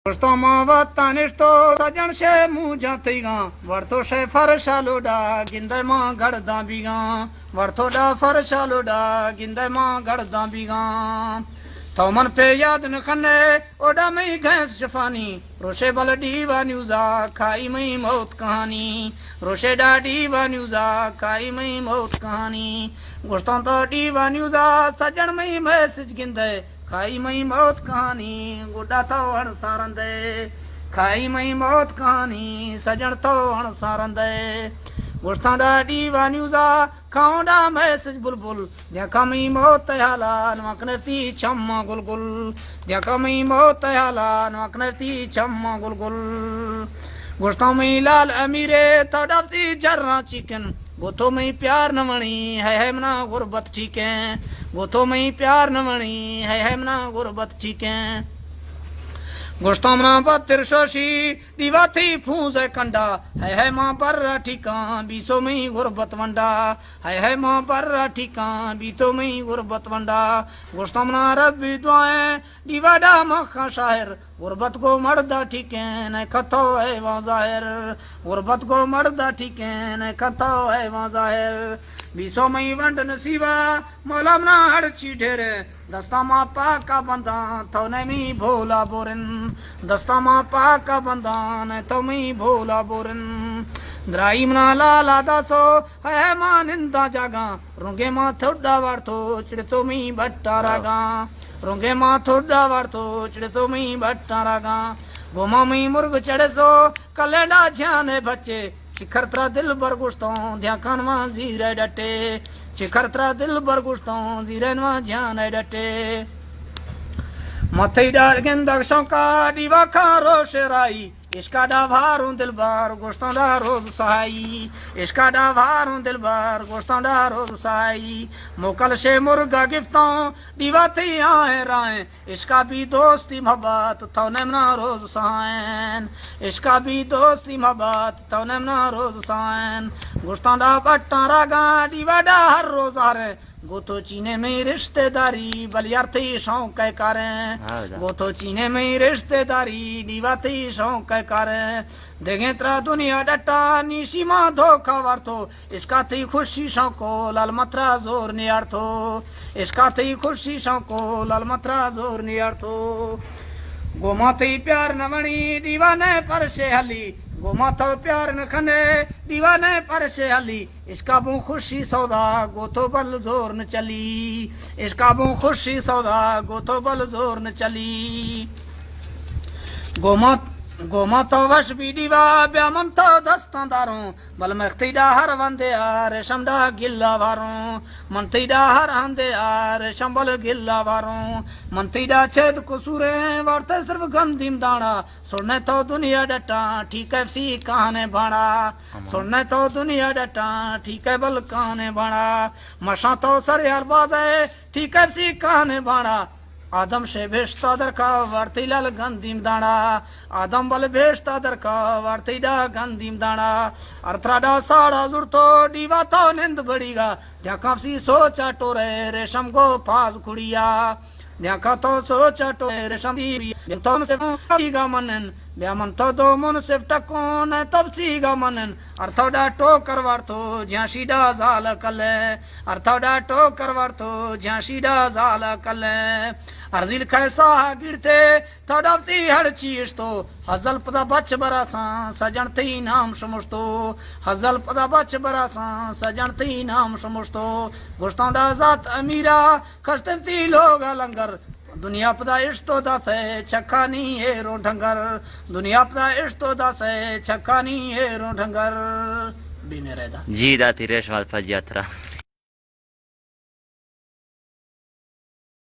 दोस्तों मावता निष्ठो सजन शे मुझा थईगा वर्तो शे फरशालोडा गिंदे मां गड़दा बीगा वर्तो डा फरशालोडा गिंदे मां गड़दा बीगा तो मन पे याद न खने ओडा मई घैस शफानी रोशे बल डीवा न्यूजा खाई मई मौत कहानी रोशे डा डीवा न्यूजा खाई मई मौत कहानी गोश्तों तो डीवा न्यूजा सजन मई मैसेज गिंदे खाई मई मौत कहानी गुड्डा तो हण सारंदे खाई मई मौत कहानी सजन तो हण सारंदे गोश्तां डा डीवा न्यूजा खाऊं डा मैसेज बुलबुल देखा मई मौत हाला नवकनती छम्मा गुलगुल देखा मई मौत हाला नवकनती छम्मा गुलगुल गोश्तां मई लाल अमीरे तो डबती जर्रा चिकन गोथो मई प्यार न वणी है मना गुरबत ठीक है गोथो मई प्यार न वणी है मना गुरबत ठीक है गोश्तों मना बतिर शोशी दीवा थी फूस कंडा है मां पर ठीका बीसो मई गुरबत वंडा है मां पर ठीका बीतो मई गुरबत वंडा गोश्तों मना रबी दुआएं दीवा डा मखा शायर गुरबत को मर्दा ठीक है न खतो है वहाँ जाहिर गुरबत को मर्दा ठीक है न खतो है वहाँ जाहिर बीसो मई वंड नसीबा मौला मना हड़ची ढेरे दस्ता माँ पाका बंदा तो नहीं भोला बोरन दस्ता माँ पाका बंदा न तो मई भोला बोरन द्राई मना लाला दासो है मां निंदा जागा रोंगे मां थोड़ा वार्थो चिड़तो मई भट्टा रागा रोंगे मां थोड़ा वार्थो चिड़तो मई भट्टा रागा गोमा मई मुर्ग चढ़े सो कलेडा झ्याने बच्चे शिखर त्रा दिल बर गुश्तों ध्यान मा जीरे डटे शिखर त्रा दिल बर गुश्तों जीरे मा ध्यान डटे मथई डार गेंदक्षों का दीवा खा रोश राई इसका डाभारूं दिल बार गोश्तों डा रोज सहाई इसका डाभारूं दिल बार गोश्तों डा रोज सहाई मोकल से मुर्गा गिफ्तों दीवा थी आए राय इसका भी दोस्ती मोहब्बत तो नमना रोज सहायन इसका भी दोस्ती मोहब्बत तो नमना रोज सहायन गोश्तों डा बट्टा रागा दीवा डा हर रोज हारे गोतो चीने में रिश्तेदारी बलियार्थी शौक करें गोतो चीने में रिश्तेदारी दीवाती शौक करें देखे त्रा दुनिया डटा निशी माँ धोखा वार्थो इसका थी खुशी शौको लाल मतरा जोर नियार्थो इसका थी खुशी शौको लाल मतरा जोर नियार्थो गोमा थी प्यार न वणी दीवाने पर से हली गोमा तो प्यार न खने दीवाने पर से हली इसका बू खुशी सौदा गोतो बल जोर न चली इसका बू खुशी सौदा गोतो बल जोर न चली गोमा तो वश भी दीवा ब्यामन तो दस्तांदारों बल मख्ती डा हर वंदे रेशम डा गिल्ला वारों मनती डा हर हंदे रेशम बल गिल्ला वारों मनती डा छेद कुसूरे वार्ते सिर्फ गंदीम दाना सुनने तो दुनिया डटा ठीक है सी कहाने भाड़ा सुनने तो दुनिया डटा ठीक है बल कहाने भाड़ा मशा तो सर यार बाजे ठीक है सी कहाने भाड़ा आदम से भेजता दरका वार्ती लाल गंदीम दाना आदम बल भेजता दरका वार्ती डा गंदीम दाना अर्थराडा साड़ा जुड़तो डीवा तो निंद बड़ीगा ध्याका सी सोचा टोरे रेशम को फाज खुड़िया ध्याका तो सोचा टोरे रेशम दी तो से मनन ब्यामन तो दो मन से टकोन तब सीगा मनन अर्थोडा टो करवार्थो झांसीडा जाल कले अर्थोडा टो करवार्थो झांसीडा जाल कले अर्जिल कैसा गिरते थोड़ाती हर चीज तो हजल पदा बच बरासा सजन थी नाम समझतो हजल पदा बच बरासा सजन थी नाम समझतो गोश्तों डा जात अमीरा खस्ती लोग लंगर दुनिया पदा इश्तो दासे छक्का नहीं है रो ढंगर दुनिया पदा इश्तो दासे छक्का नहीं है रो ढंगर बिने रहदा जी दाती रेशमाल फज यात्रा